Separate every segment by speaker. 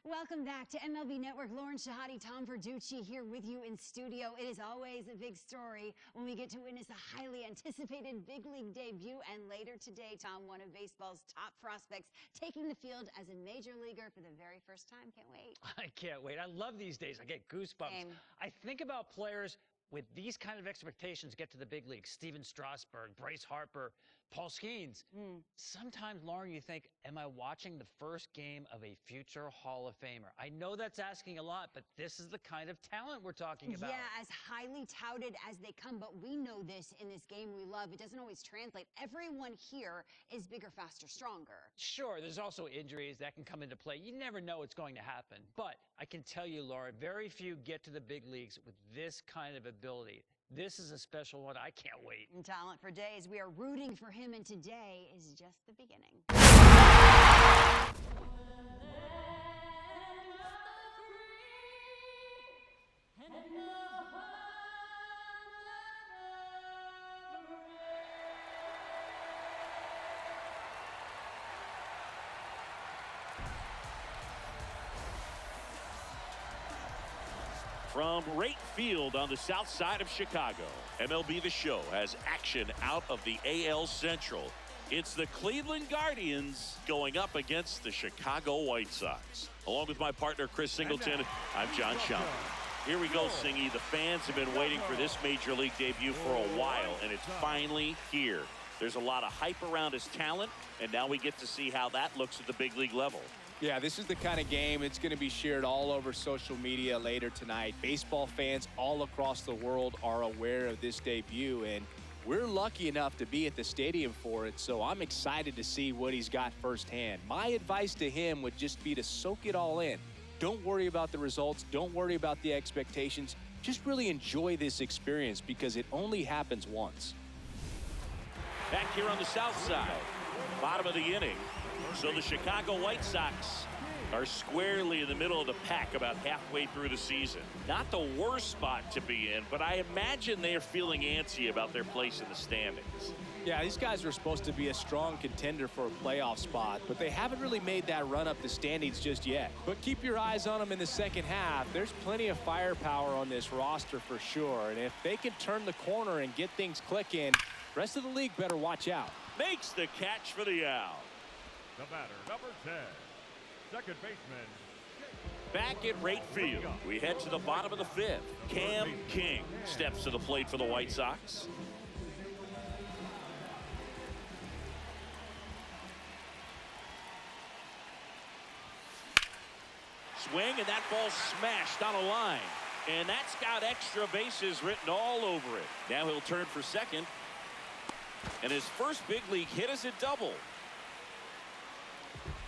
Speaker 1: Welcome back to MLB Network. Lauren Shahadi, Tom Verducci here with you in studio. It is always a big story when we get to witness a highly anticipated big league debut. And later today, Tom, one of baseball's top prospects, taking the field as a major leaguer for the very first time. Can't wait.
Speaker 2: I can't wait. I love these days. I get goosebumps.
Speaker 1: Same.
Speaker 2: I think about players with these kind of expectations get to the big leagues. Steven Strasburg, Bryce Harper, Paul Skeens. Sometimes, Lauren, you think, am I watching the first game of a future Hall of Famer? I know that's asking a lot, but this is the kind of talent we're talking about.
Speaker 1: Yeah, as highly touted as they come, but we know this in this game we love. It doesn't always translate. Everyone here is bigger, faster, stronger.
Speaker 2: Sure, there's also injuries that can come into play. You never know what's going to happen. But I can tell you, Lauren, very few get to the big leagues with this kind of ability. This is a special one. I can't wait.
Speaker 1: And talent for days. We are rooting for him, and today is just the beginning.
Speaker 3: From right field on the south side of Chicago, MLB The Show has action out of the AL Central. It's the Cleveland Guardians going up against the Chicago White Sox. Along with my partner, Chris Singleton, I'm John Schaumburg. Here we go, Singy. The fans have been waiting for this major league debut for a while, and it's finally here. There's a lot of hype around his talent, and now we get to see how that looks at the big league level.
Speaker 4: Yeah, this is the kind of game it's going to be shared all over social media later tonight. Baseball fans all across the world are aware of this debut, and we're lucky enough to be at the stadium for it, so I'm excited to see what he's got firsthand. My advice to him would just be to soak it all in. Don't worry about the results. Don't worry about the expectations. Just really enjoy this experience because it only happens once.
Speaker 3: Back here on the south side, bottom of the inning. So the Chicago White Sox are squarely in the middle of the pack about halfway through the season. Not the worst spot to be in, but I imagine they're feeling antsy about their place in the standings.
Speaker 4: Yeah, these guys are supposed to be a strong contender for a playoff spot, but they haven't really made that run up the standings just yet. But keep your eyes on them in the second half. There's plenty of firepower on this roster for sure, and if they can turn the corner and get things clicking, the rest of the league better watch out.
Speaker 3: Makes the catch for the out.
Speaker 5: The batter, number 10, second baseman.
Speaker 3: Back at right field, we head to the bottom of the fifth. Cam King steps to the plate for the White Sox. Swing, and that ball smashed on a line. And that's got extra bases written all over it. Now he'll turn for second. And his first big league hit is a double.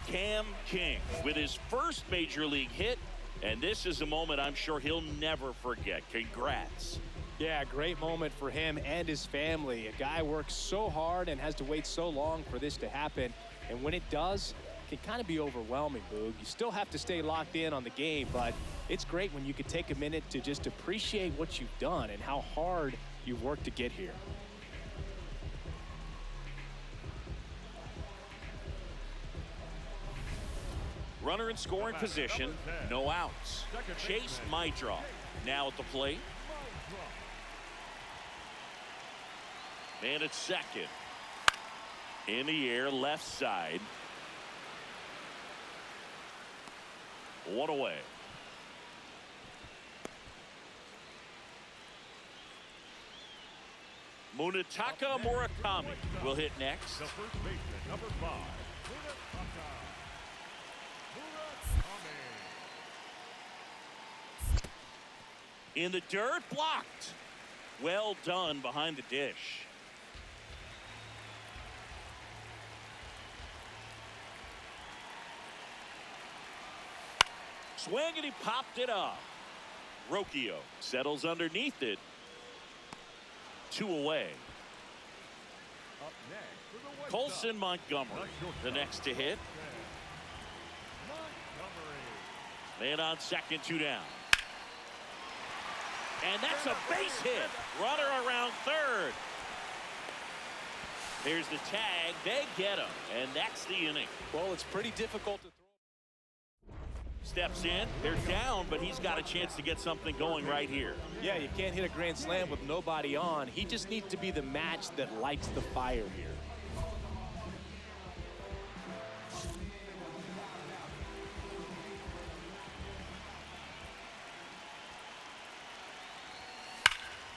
Speaker 3: Cam King with his first major league hit, and this is a moment I'm sure he'll never forget. Congrats.
Speaker 4: Yeah, great moment for him and his family. A guy works so hard and has to wait so long for this to happen, and when it does, it can kind of be overwhelming, Boog. You still have to stay locked in on the game, but it's great when you can take a minute to just appreciate what you've done and how hard you've worked to get here.
Speaker 3: Runner in scoring position, no outs. Chase Maidroff now at the plate. And at second. In the air, left side. One away. Munetaka Murakami will hit next.
Speaker 5: The first baseman, number 5,
Speaker 3: In the dirt, blocked. Well done behind the dish. Swing, and he popped it up. Rocchio settles underneath it. 2 away.
Speaker 5: Up next for the White
Speaker 3: Colson
Speaker 5: Sox,
Speaker 3: Montgomery, the next to hit.
Speaker 5: Montgomery.
Speaker 3: Man on second, 2 down. And that's a base hit. Runner around third. Here's the tag. They get him. And that's the inning.
Speaker 4: Well, it's pretty difficult to throw.
Speaker 3: steps in. They're down, but he's got a chance to get something going right here.
Speaker 4: Yeah, you can't hit a grand slam with nobody on. He just needs to be the match that lights the fire here.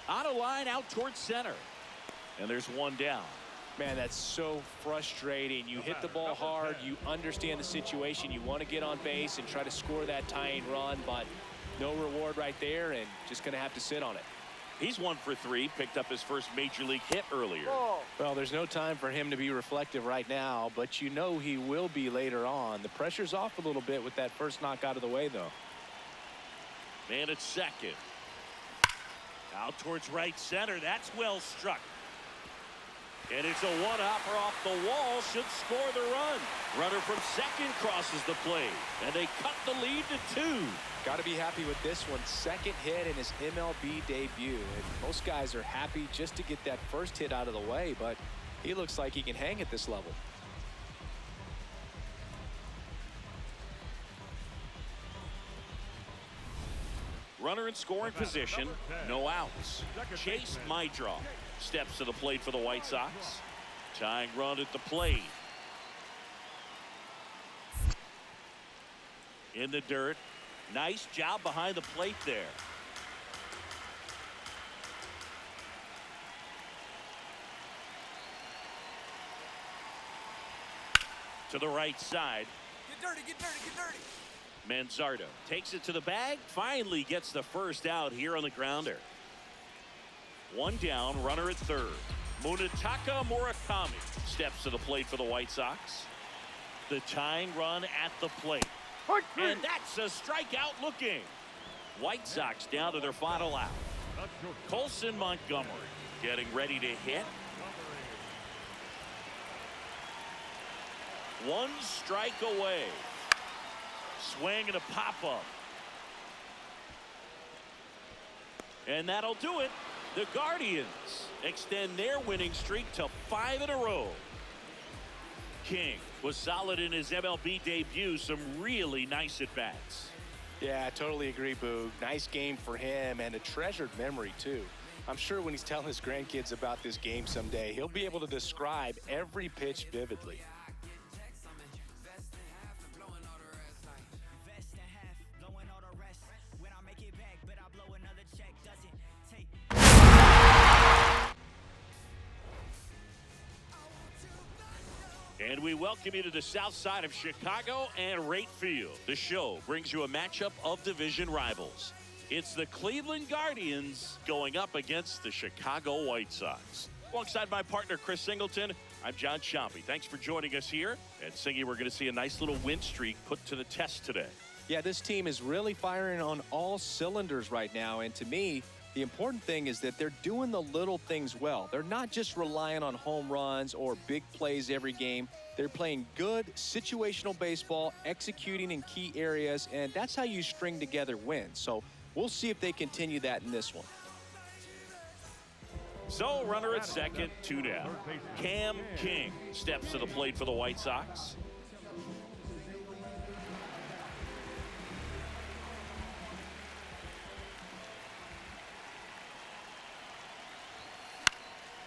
Speaker 3: On a line out towards center. And there's one down.
Speaker 4: Man, that's so frustrating. You hit the ball hard. You understand the situation. You want to get on base and try to score that tying run, but no reward right there, and just going to have to sit on it.
Speaker 3: He's 1 for 3, picked up his first major league hit earlier.
Speaker 4: Well, there's no time for him to be reflective right now, but you know he will be later on. The pressure's off a little bit with that first knock out of the way, though.
Speaker 3: Man at second. Out towards right center. That's well struck. And it's a one-hopper off the wall. Should score the run. Runner from second crosses the plate. And they cut the lead to 2.
Speaker 4: Got to be happy with this one. Second hit in his MLB debut. And most guys are happy just to get that first hit out of the way, but he looks like he can hang at this level.
Speaker 3: Runner in scoring position. No outs. Chase Mydroff steps to the plate for the White Sox. Tying run at the plate. In the dirt. Nice job behind the plate there. To the right side.
Speaker 6: Get dirty, get dirty, get dirty.
Speaker 3: Manzardo takes it to the bag. Finally gets the first out here on the grounder. One down, runner at third. Munetaka Murakami steps to the plate for the White Sox. The tying run at the plate. And that's a strikeout looking. White Sox down to their final out. Colson Montgomery getting ready to hit. One strike away. Swing and a pop-up. And that'll do it. The Guardians extend their winning streak to 5 in a row. King was solid in his MLB debut. Some really nice at-bats.
Speaker 4: Yeah, I totally agree, Boog. Nice game for him and a treasured memory, too. I'm sure when he's telling his grandkids about this game someday, he'll be able to describe every pitch vividly.
Speaker 3: And we welcome you to the south side of Chicago and Wright Field. The show brings you a matchup of division rivals. It's the Cleveland Guardians going up against the Chicago White Sox. Alongside my partner, Chris Singleton, I'm John Chompy. Thanks for joining us here. And Singy, we're going to see a nice little win streak put to the test today.
Speaker 4: Yeah, this team is really firing on all cylinders right now. And to me, the important thing is that they're doing the little things well. They're not just relying on home runs or big plays every game. They're playing good situational baseball, executing in key areas, and that's how you string together wins. So we'll see if they continue that in this one.
Speaker 3: So runner at second, 2 down. Cam King steps to the plate for the White Sox.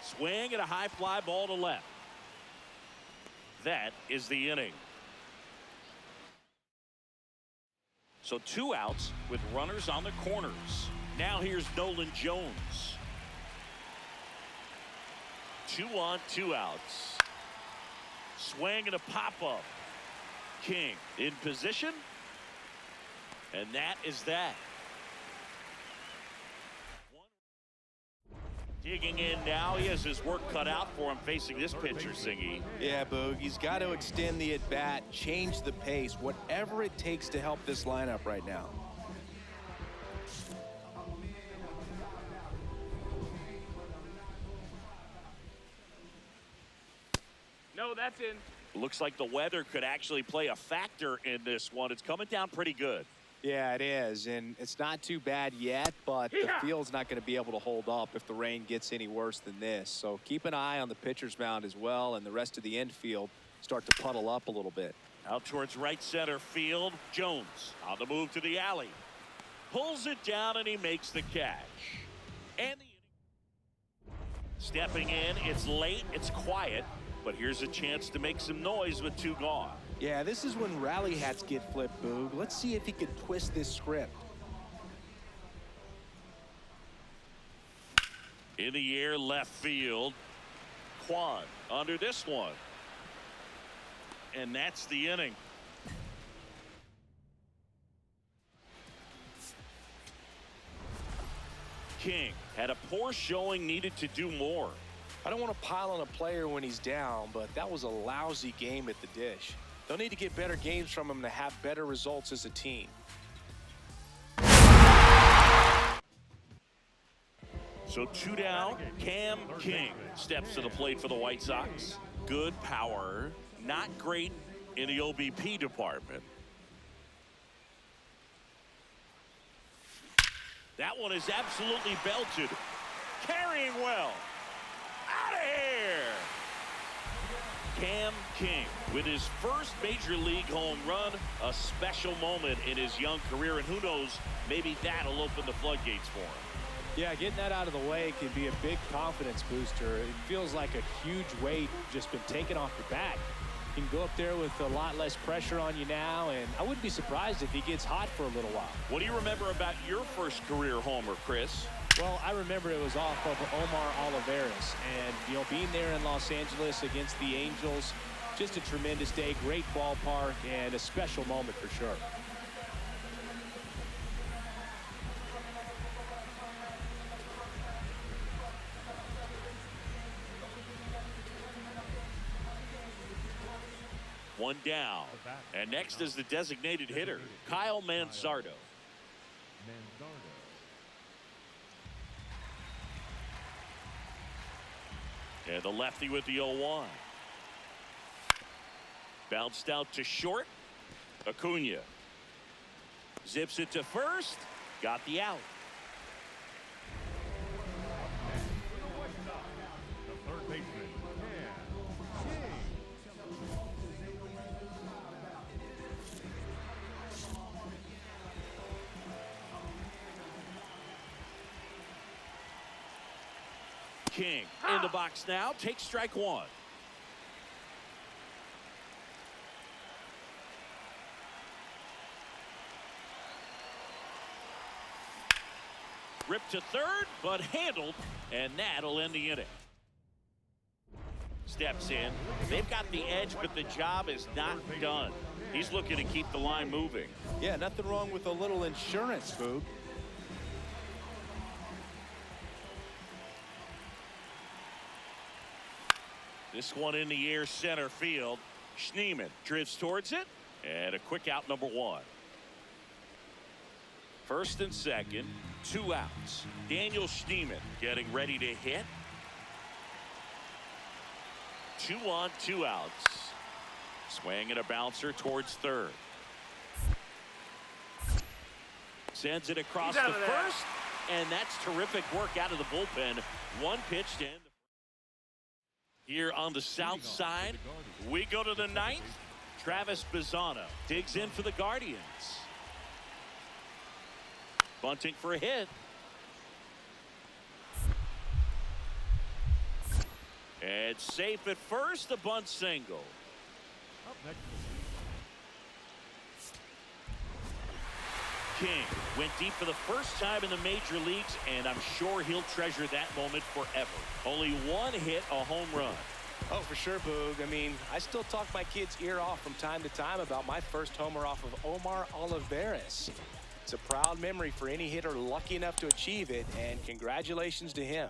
Speaker 3: Swing and a high fly ball to left. That is the inning. So 2 outs with runners on the corners. Now here's Nolan Jones. 2 on, 2 outs. Swing and a pop-up. King in position. And that is that. Digging in now. He has his work cut out for him facing this pitcher, Singy.
Speaker 4: Yeah, Boog. He's got to extend the at-bat, change the pace, whatever it takes to help this lineup right now.
Speaker 6: No, that's in.
Speaker 3: Looks like the weather could actually play a factor in this one. It's coming down pretty good.
Speaker 4: Yeah, it is, and it's not too bad yet, but the field's not going to be able to hold up if the rain gets any worse than this. So keep an eye on the pitcher's mound as well and the rest of the infield start to puddle up a little bit.
Speaker 3: Out towards right center field. Jones on the move to the alley. Pulls it down and he makes the catch. And stepping in, it's late, it's quiet, but here's a chance to make some noise with 2 gone.
Speaker 4: Yeah, this is when rally hats get flipped, Boog. Let's see if he can twist this script.
Speaker 3: In the air, left field. Kwan under this one. And that's the inning. King had a poor showing, needed to do more.
Speaker 4: I don't want to pile on a player when he's down, but that was a lousy game at the dish. They'll need to get better games from him to have better results as a team.
Speaker 3: So 2 down, Cam King steps to the plate for the White Sox. Good power, not great in the OBP department. That one is absolutely belted. Carrying well. Out of here. Cam King with his first major league home run, a special moment in his young career, and who knows, maybe that'll open the floodgates for him.
Speaker 4: Yeah, getting that out of the way can be a big confidence booster. It feels like a huge weight just been taken off your back. You can go up there with a lot less pressure on you now, and I wouldn't be surprised if he gets hot for a little while.
Speaker 3: What do you remember about your first career homer, Chris?
Speaker 4: Well, I remember it was off of Omar Oliveras, and being there in Los Angeles against the Angels, just a tremendous day, great ballpark, and a special moment for sure.
Speaker 3: One down. And next is the designated hitter, Kyle Manzardo. And the lefty with the 0-1. Bounced out to short. Acuna zips it to first. Got the out.
Speaker 5: The third baseman,
Speaker 3: King in the box now. Takes strike 1. Ripped to third, but handled, and that'll end the inning. Steps in. They've got the edge, but the job is not done. He's looking to keep the line moving.
Speaker 4: Yeah, nothing wrong with a little insurance, Boog.
Speaker 3: This one in the air, center field. Schneemann drifts towards it, and a quick out, number 1. First and second, 2 outs. Daniel Schneemann getting ready to hit. 2 on, 2 outs. Swing and a bouncer towards third. Sends it across the first, and that's terrific work out of the bullpen. 1 pitch to end. Here on the south side, we go to the 9th. Travis Bazzano digs in for the Guardians. Bunting for a hit. And safe at first, the bunt single.
Speaker 5: up next.
Speaker 3: King went deep for the first time in the major leagues, and I'm sure he'll treasure that moment forever. Only 1 hit, a home run.
Speaker 4: Oh, for sure, Boog. I mean, I still talk my kid's ear off from time to time about my first homer off of Omar Oliveras. It's a proud memory for any hitter lucky enough to achieve it, and congratulations to him.